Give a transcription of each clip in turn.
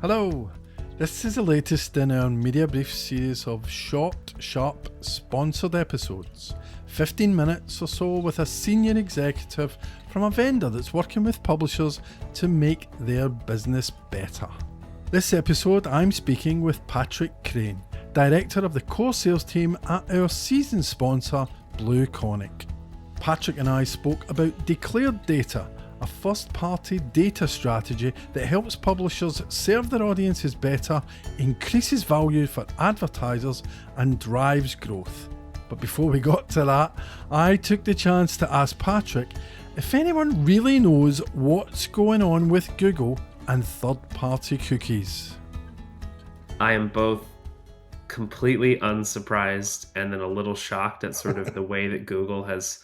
Hello, this is the latest in our Media Brief series of short, sharp, sponsored episodes. 15 minutes or so with a senior executive from a vendor that's working with publishers to make their business better. This episode I'm speaking with Patrick Crane, Director of the Core Sales Team at our season sponsor BlueConic. Patrick and I spoke about declared data, a first-party data strategy that helps publishers serve their audiences better, increases value for advertisers and drives growth. But before we got to that, I took the chance to ask Patrick if anyone really knows what's going on with Google and third-party cookies. I am both completely unsurprised and then a little shocked at sort of the way that Google has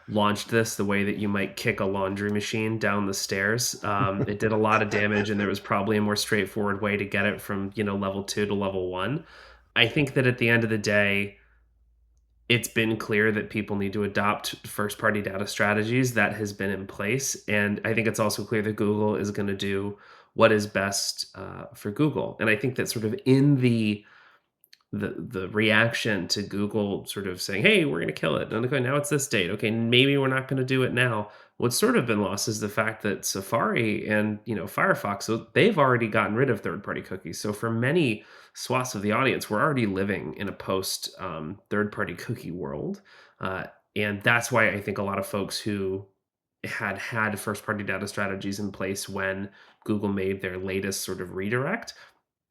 launched this, the way that you might kick a laundry machine down the stairs. It did a lot of damage, and there was probably a more straightforward way to get it from, level 2 to level 1. I think that at the end of the day, it's been clear that people need to adopt first-party data strategies. That has been in place. And I think it's also clear that Google is going to do what is best for Google. And I think that sort of in the reaction to Google sort of saying, hey, we're going to kill it. And okay, now it's this date. Okay, maybe we're not going to do it now. What's sort of been lost is the fact that Safari and Firefox, so they've already gotten rid of third-party cookies. So for many swaths of the audience, we're already living in a post third-party cookie world. And that's why I think a lot of folks who had first-party data strategies in place when Google made their latest sort of redirect,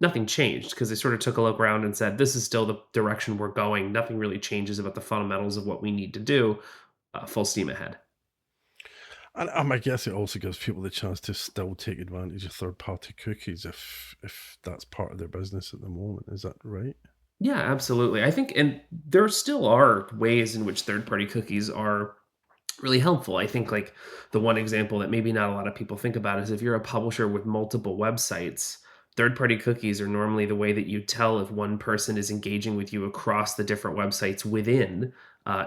nothing changed because they sort of took a look around and said, this is still the direction we're going. Nothing really changes about the fundamentals of what we need to do. Full steam ahead. And I guess it also gives people the chance to still take advantage of third-party cookies if that's part of their business at the moment. Is that right? Yeah, absolutely. I think, and there still are ways in which third-party cookies are really helpful. I think like the one example that maybe not a lot of people think about is if you're a publisher with multiple websites, third-party cookies are normally the way that you tell if one person is engaging with you across the different websites within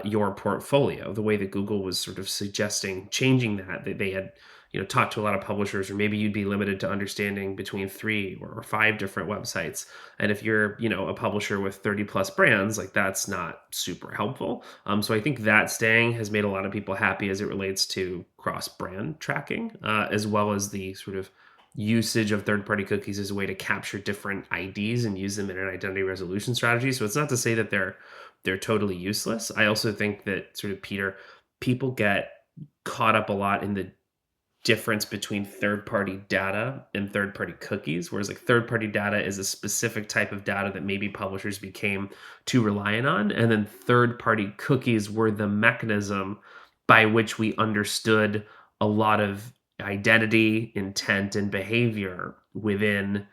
your portfolio. The way that Google was sort of suggesting changing that they had talked to a lot of publishers, or maybe you'd be limited to understanding between 3 or 5 different websites. And if you're a publisher with 30 plus brands, like that's not super helpful. So I think that staying has made a lot of people happy as it relates to cross-brand tracking, as well as the sort of usage of third-party cookies as a way to capture different IDs and use them in an identity resolution strategy. So it's not to say that they're totally useless. I also think that sort of people get caught up a lot in the difference between third-party data and third-party cookies, whereas like third-party data is a specific type of data that maybe publishers became too reliant on, and then third-party cookies were the mechanism by which we understood a lot of identity, intent, and behavior within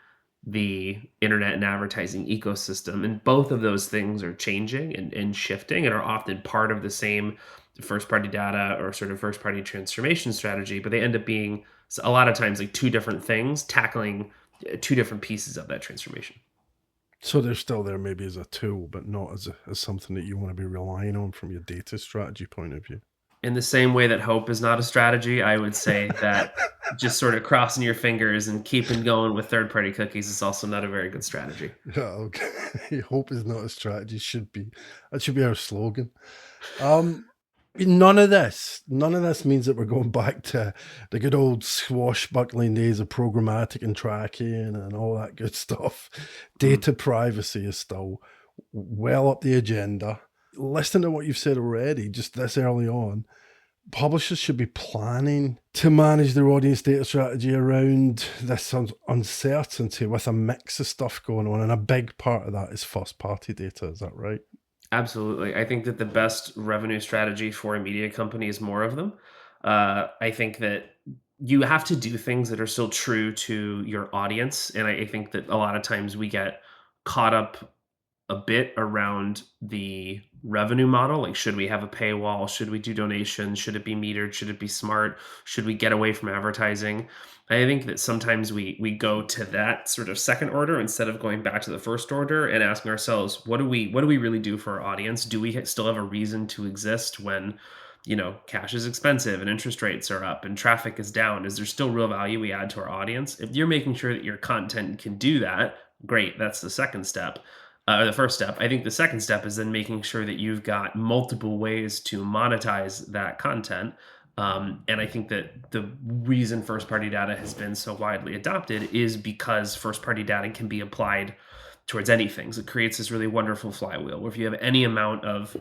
the internet and advertising ecosystem. And both of those things are changing and shifting and are often part of the same first-party data or sort of first-party transformation strategy, but they end up being a lot of times like two different things tackling two different pieces of that transformation. So they're still there maybe as a tool, but not as something that you want to be relying on from your data strategy point of view. In the same way that hope is not a strategy, I would say that just sort of crossing your fingers and keeping going with third-party cookies is also not a very good strategy. Yeah, okay. Hope is not a strategy. That should be our slogan. None of this means that we're going back to the good old swashbuckling days of programmatic and tracking and all that good stuff. Data privacy is still well up the agenda. Listening to what you've said already, just this early on, publishers should be planning to manage their audience data strategy around this uncertainty with a mix of stuff going on. And a big part of that is first-party data. Is that right? Absolutely. I think that the best revenue strategy for a media company is more of them. I think that you have to do things that are still true to your audience. And I think that a lot of times we get caught up a bit around the revenue model. Like, should we have a paywall? Should we do donations? Should it be metered? Should it be smart? Should we get away from advertising? I think that sometimes we go to that sort of second order instead of going back to the first order and asking ourselves, what do we really do for our audience? Do we still have a reason to exist when cash is expensive and interest rates are up and traffic is down. Is there still real value we add to our audience? If you're making sure that your content can do that, great. That's the second step. Or the first step. I think the second step is then making sure that you've got multiple ways to monetize that content. And I think that the reason first party data has been so widely adopted is because first party data can be applied towards anything. So it creates this really wonderful flywheel where if you have any amount of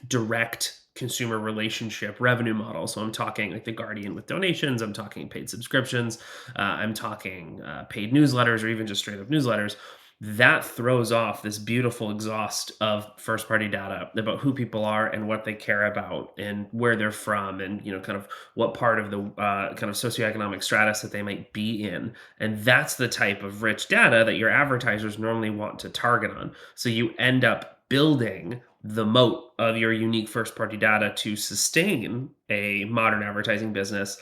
direct consumer relationship revenue model. So I'm talking like the Guardian with donations, I'm talking paid subscriptions, I'm talking paid newsletters, or even just straight up newsletters. That throws off this beautiful exhaust of first party data about who people are and what they care about and where they're from and kind of what part of the kind of socioeconomic stratus that they might be in. And that's the type of rich data that your advertisers normally want to target on. So you end up building the moat of your unique first party data to sustain a modern advertising business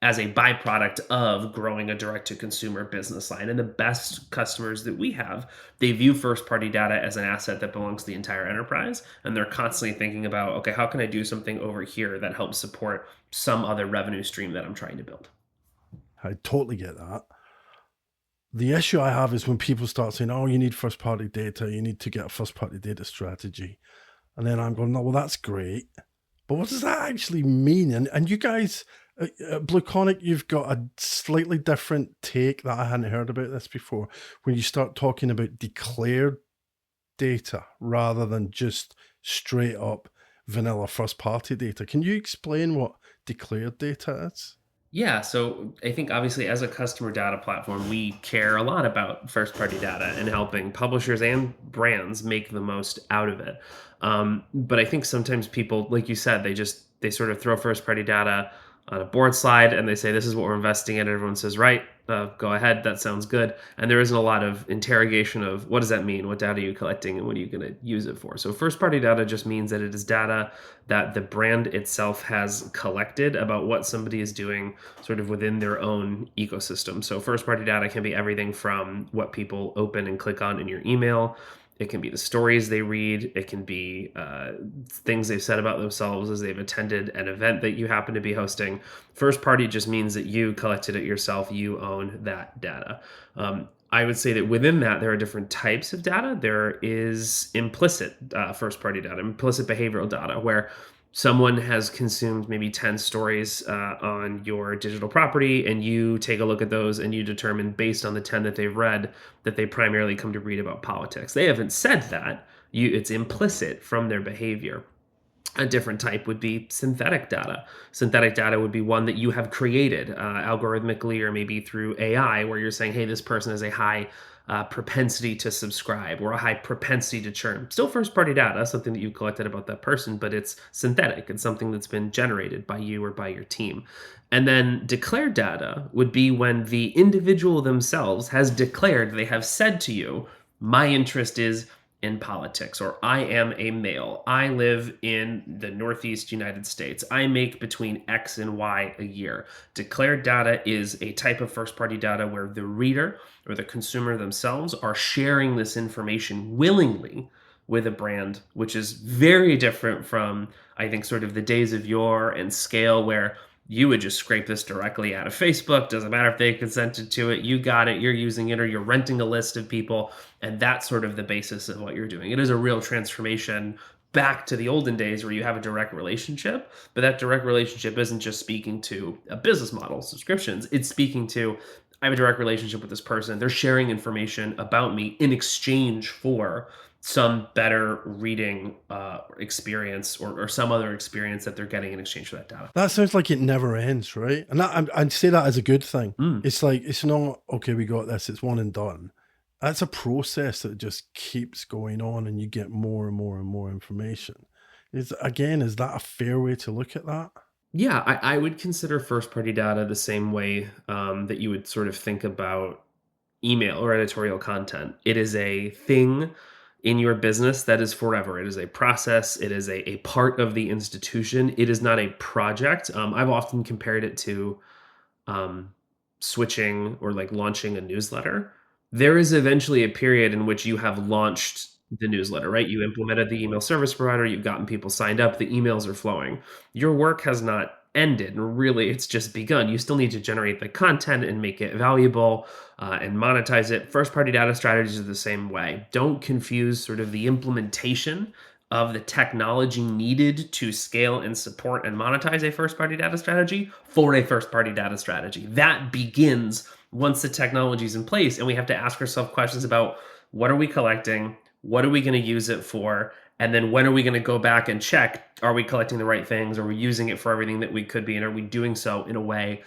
as a byproduct of growing a direct to consumer business line. And the best customers that we have, they view first party data as an asset that belongs to the entire enterprise. And they're constantly thinking about, okay, how can I do something over here that helps support some other revenue stream that I'm trying to build? I totally get that. The issue I have is when people start saying, oh, you need first party data, you need to get a first party data strategy. And then I'm going, no, well, that's great. But what does that actually mean? And you guys, at BlueConic, you've got a slightly different take that I hadn't heard about this before. When you start talking about declared data rather than just straight up vanilla first party data. Can you explain what declared data is? Yeah, so I think obviously as a customer data platform, we care a lot about first party data and helping publishers and brands make the most out of it. But I think sometimes people, like you said, they sort of throw first party data on a board slide and they say, this is what we're investing in. Everyone says, right, go ahead. That sounds good. And there isn't a lot of interrogation of what does that mean? What data are you collecting and what are you going to use it for? So first party data just means that it is data that the brand itself has collected about what somebody is doing sort of within their own ecosystem. So first party data can be everything from what people open and click on in your email. It can be the stories they read. It can be things they've said about themselves as they've attended an event that you happen to be hosting. First party just means that you collected it yourself. You own that data. I would say that within that, there are different types of data. There is implicit first party data, implicit behavioral data, where someone has consumed maybe 10 stories on your digital property and you take a look at those and you determine based on the 10 that they've read that they primarily come to read about politics. They haven't said that. It's implicit from their behavior. A different type would be synthetic data. Synthetic data would be one that you have created algorithmically or maybe through AI, where you're saying, hey, this person has a high propensity to subscribe or a high propensity to churn. Still first party data, something that you collected about that person, but it's synthetic. It's something that's been generated by you or by your team. And then declared data would be when the individual themselves has declared, they have said to you, my interest is in politics, or I am a male. I live in the Northeast United States. I make between X and Y a year. Declared data is a type of first party data where the reader or the consumer themselves are sharing this information willingly with a brand, which is very different from, I think, sort of the days of yore and scale where you would just scrape this directly out of Facebook. Doesn't matter if they consented to it. You got it. You're using it, or you're renting a list of people. And that's sort of the basis of what you're doing. It is a real transformation back to the olden days where you have a direct relationship. But that direct relationship isn't just speaking to a business model, subscriptions. It's speaking to, I have a direct relationship with this person. They're sharing information about me in exchange for some better reading experience or some other experience that they're getting in exchange for that data. That sounds like it never ends, right? And I'd say that as a good thing. It's like, it's not, okay, we got this, it's one and done. That's a process that just keeps going on and you get more and more and more information. Is that a fair way to look at that? Yeah, I would consider first party data the same way that you would sort of think about email or editorial content. It is a thing in your business that is forever. It is a process. It is a part of the institution. It is not a project. I've often compared it to um, switching or like launching a newsletter. There is eventually a period in which you have launched the newsletter, right? You implemented the email service provider, you've gotten people signed up, the emails are flowing. Your work has not ended, and really it's just begun. You still need to generate the content and make it valuable and monetize it. First party data strategies are the same way. Don't confuse sort of the implementation of the technology needed to scale and support and monetize a first party data strategy for a first party data strategy. That begins once the technology is in place, and we have to ask ourselves questions about what are we collecting? What are we going to use it for? And then when are we going to go back and check, are we collecting the right things? Are we using it for everything that we could be? And are we doing so in a way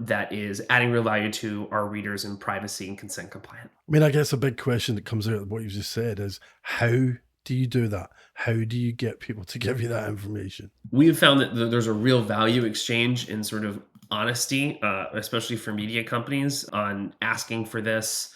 that is adding real value to our readers and privacy and consent compliant? I mean, I guess a big question that comes out of what you've just said is, how do you do that? How do you get people to give you that information? We've found that there's a real value exchange in sort of honesty, especially for media companies, on asking for this,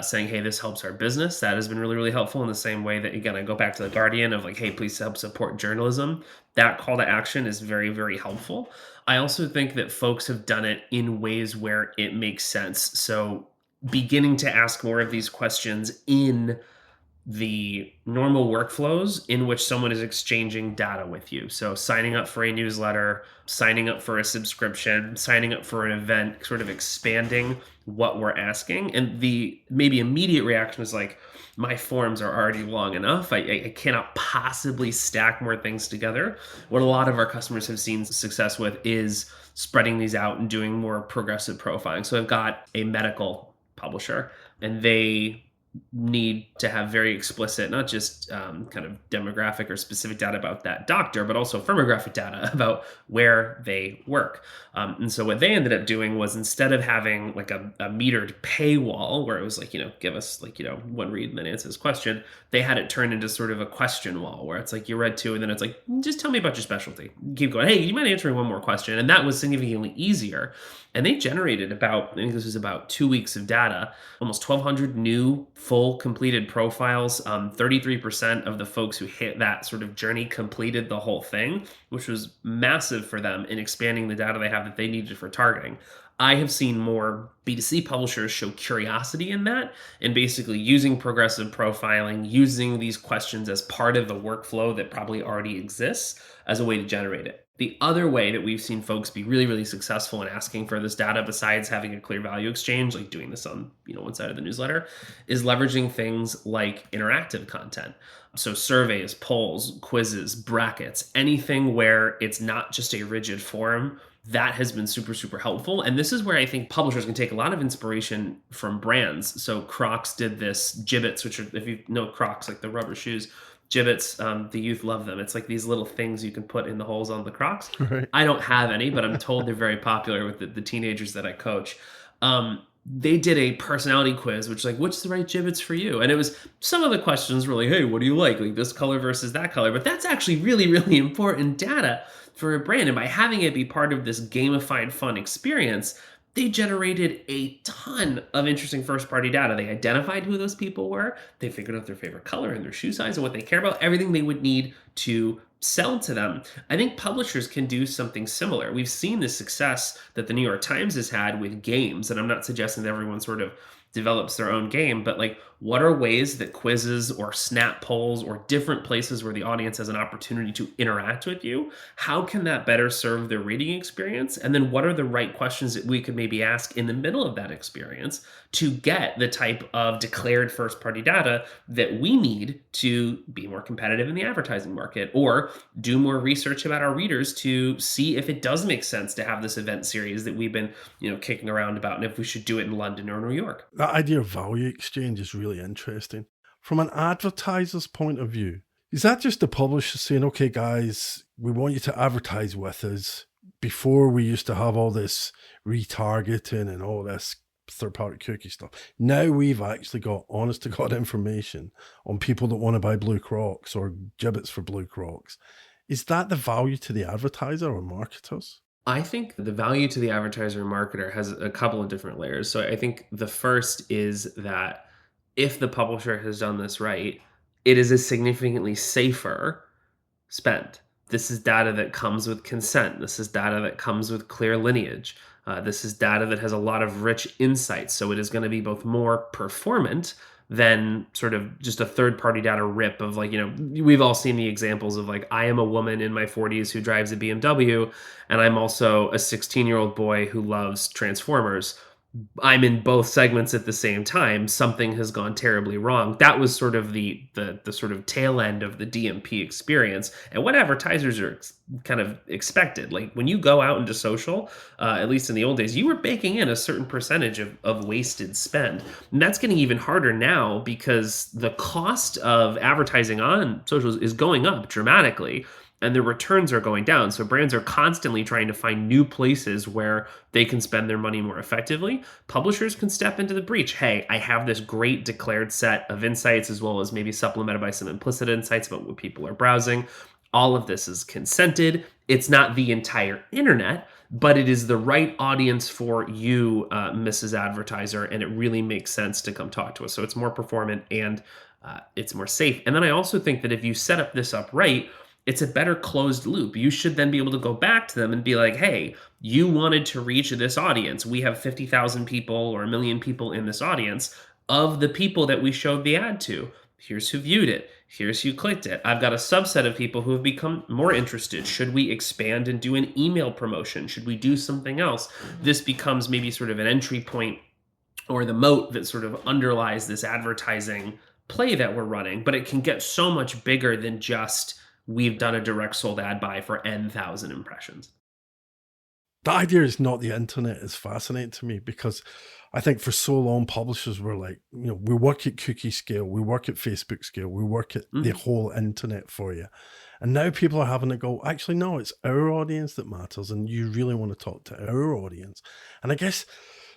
saying, "Hey, this helps our business." That has been really, really helpful. In the same way that, again, I go back to the Guardian of like, "Hey, please help support journalism." That call to action is very, very helpful. I also think that folks have done it in ways where it makes sense. So, beginning to ask more of these questions in the normal workflows in which someone is exchanging data with you. So, signing up for a newsletter, signing up for a subscription, signing up for an event, sort of expanding what we're asking. And the maybe immediate reaction is like, my forms are already long enough. I cannot possibly stack more things together. What a lot of our customers have seen success with is spreading these out and doing more progressive profiling. So, I've got a medical publisher, and they need to have very explicit, not just kind of demographic or specific data about that doctor, but also firmographic data about where they work. And so what they ended up doing was, instead of having like a metered paywall where it was like, give us like, one read and then answer this question, they had it turned into sort of a question wall where it's like you read two and then it's like, just tell me about your specialty. Keep going. Hey, you mind answering one more question? And that was significantly easier. And they generated about, I think this was about 2 weeks of data, almost 1,200 new full completed profiles. 33% of the folks who hit that sort of journey completed the whole thing, which was massive for them in expanding the data they have that they needed for targeting. I have seen more B2C publishers show curiosity in that, and basically using progressive profiling, using these questions as part of the workflow that probably already exists as a way to generate it. The other way that we've seen folks be really, really successful in asking for this data, besides having a clear value exchange, like doing this on one side of the newsletter, is leveraging things like interactive content. So surveys, polls, quizzes, brackets, anything where it's not just a rigid form. That has been super, super helpful. And this is where I think publishers can take a lot of inspiration from brands. So Crocs did this, Gibbets, which are, if you know Crocs, like the rubber shoes, Gibbets, the youth love them. It's like these little things you can put in the holes on the Crocs. Right. I don't have any, but I'm told they're very popular with the teenagers that I coach. They did a personality quiz, which is like, what's the right Gibbets for you? And it was, some of the questions were like, hey, what do you like this color versus that color? But that's actually really, really important data for a brand. And by having it be part of this gamified fun experience, they generated a ton of interesting first party data. They identified who those people were. They figured out their favorite color and their shoe size and what they care about, everything they would need to sell to them. I think publishers can do something similar. We've seen the success that the New York Times has had with games, and I'm not suggesting that everyone sort of develops their own game, but like, what are ways that quizzes or snap polls or different places where the audience has an opportunity to interact with you, how can that better serve their reading experience? And then what are the right questions that we could maybe ask in the middle of that experience to get the type of declared first party data that we need to be more competitive in the advertising market, or do more research about our readers to see if it does make sense to have this event series that we've been kicking around about, and if we should do it in London or New York. That idea of value exchange is really interesting. From an advertiser's point of view, is that just the publisher saying, okay, guys, we want you to advertise with us? Before, we used to have all this retargeting and all this third-party cookie stuff. Now we've actually got honest to God information on people that want to buy Blue Crocs or Gibbets for Blue Crocs. Is that the value to the advertiser or marketers? I think the value to the advertiser and marketer has a couple of different layers. So I think the first is that if the publisher has done this right, it is a significantly safer spend. This is data that comes with consent. This is data that comes with clear lineage. This is data that has a lot of rich insights. So it is going to be both more performant, than sort of just a third party data rip of like, we've all seen the examples of like, I am a woman in my 40s who drives a BMW, and I'm also a 16-year-old boy who loves Transformers. I'm in both segments at the same time. Something has gone terribly wrong. That was sort of the sort of tail end of the DMP experience, and what advertisers are kind of expected. Like when you go out into social, at least in the old days, you were baking in a certain percentage of wasted spend, and that's getting even harder now because the cost of advertising on socials is going up dramatically and the returns are going down. So brands are constantly trying to find new places where they can spend their money more effectively. Publishers can step into the breach. Hey, I have this great declared set of insights, as well as maybe supplemented by some implicit insights about what people are browsing. All of this is consented. It's not the entire internet, but it is the right audience for you, Mrs. Advertiser, and it really makes sense to come talk to us. So it's more performant and it's more safe. And then I also think that if you set up this up right, it's a better closed loop. You should then be able to go back to them and be like, hey, you wanted to reach this audience. We have 50,000 people or 1 million people in this audience. Of the people that we showed the ad to, here's who viewed it. Here's who clicked it. I've got a subset of people who have become more interested. Should we expand and do an email promotion? Should we do something else? This becomes maybe sort of an entry point or the moat that sort of underlies this advertising play that we're running, but it can get so much bigger than just we've done a direct sold ad buy for N thousand impressions. The idea is not the internet is fascinating to me because I think for so long publishers were like, we work at cookie scale, we work at Facebook scale, we work at the whole internet for you. And now people are having to go, actually, no, it's our audience that matters. And you really want to talk to our audience. And I guess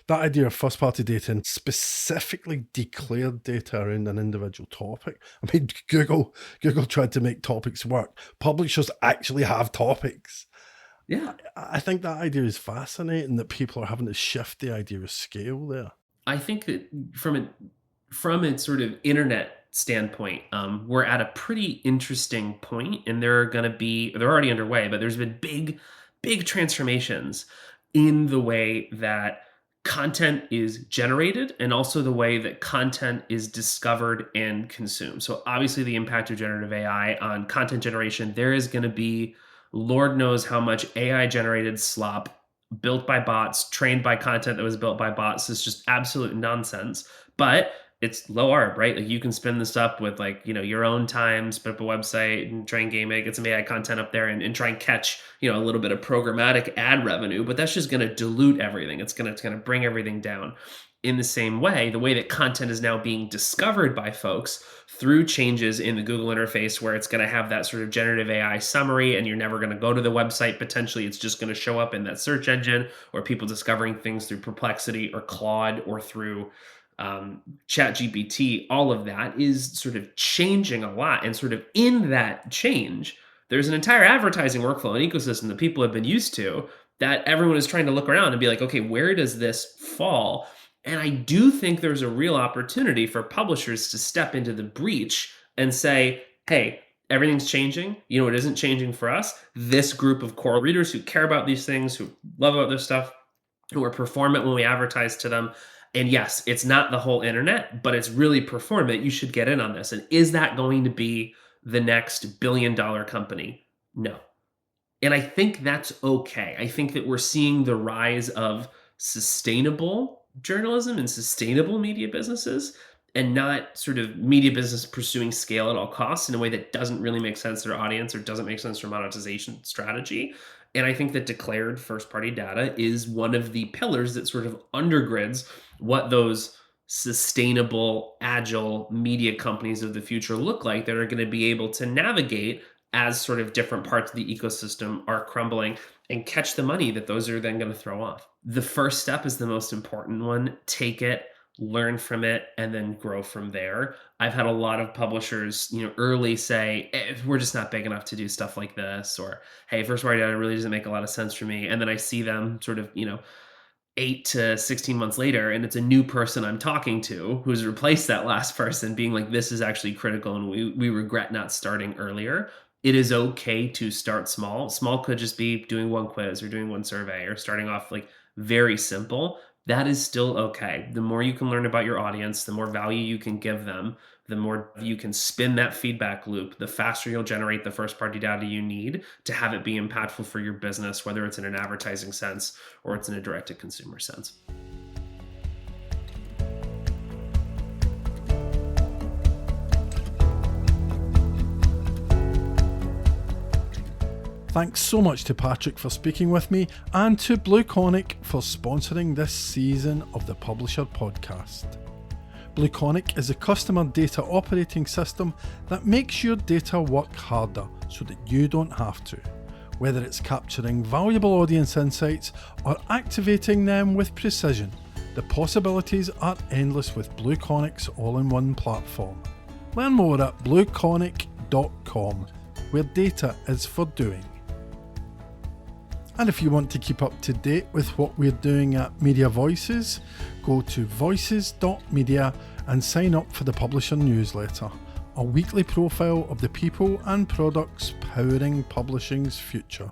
that idea of first party data and specifically declared data around an individual topic. I mean, Google tried to make topics work. Publishers actually have topics. Yeah. I think that idea is fascinating that people are having to shift the idea of scale there. I think that from a sort of internet standpoint, we're at a pretty interesting point, and they're already underway, but there's been big transformations in the way that content is generated and also the way that content is discovered and consumed. So obviously the impact of generative AI on content generation, there is going to be Lord knows how much AI generated slop built by bots, trained by content that was built by bots. Is just absolute nonsense. But it's low ARB, right? Like you can spin this up with like, your own time, spin up a website and try and game it, get some AI content up there and try and catch, a little bit of programmatic ad revenue, but that's just going to dilute everything. It's going to bring everything down. In the same way, the way that content is now being discovered by folks through changes in the Google interface, where it's going to have that sort of generative AI summary, and you're never going to go to the website. Potentially, it's just going to show up in that search engine, or people discovering things through Perplexity or Claude or through ChatGPT. All of that is sort of changing a lot. And sort of in that change, there's an entire advertising workflow and ecosystem that people have been used to that everyone is trying to look around and be like, okay, where does this fall? And I do think there's a real opportunity for publishers to step into the breach and say, hey, everything's changing. It isn't changing for us. This group of core readers who care about these things, who love about this stuff, who are performant when we advertise to them. And yes, it's not the whole internet, but it's really performant. You should get in on this. And is that going to be the next billion-dollar company? No. And I think that's okay. I think that we're seeing the rise of sustainable journalism and sustainable media businesses, and not sort of media business pursuing scale at all costs in a way that doesn't really make sense to their audience or doesn't make sense for monetization strategy. And I think that declared first party data is one of the pillars that sort of undergirds what those sustainable, agile media companies of the future look like, that are going to be able to navigate as sort of different parts of the ecosystem are crumbling and catch the money that those are then going to throw off. The first step is the most important one. Take it, learn from it, and then grow from there. I've had a lot of publishers, early say, we're just not big enough to do stuff like this, or, hey, first party data really doesn't make a lot of sense for me. And then I see them sort of, 8 to 16 months later, and it's a new person I'm talking to who's replaced that last person, being like, this is actually critical and we regret not starting earlier. It is okay to start small. Small could just be doing one quiz or doing one survey or starting off like very simple, That is still okay. The more you can learn about your audience, the more value you can give them, the more you can spin that feedback loop, the faster you'll generate the first party data you need to have it be impactful for your business, whether it's in an advertising sense or it's in a direct to consumer sense. Thanks so much to Patrick for speaking with me and to BlueConic for sponsoring this season of the Publisher Podcast. BlueConic is a customer data operating system that makes your data work harder so that you don't have to. Whether it's capturing valuable audience insights or activating them with precision, the possibilities are endless with BlueConic's all-in-one platform. Learn more at BlueConic.com, where data is for doing. And if you want to keep up to date with what we're doing at Media Voices, go to voices.media and sign up for the Publisher newsletter, a weekly profile of the people and products powering publishing's future.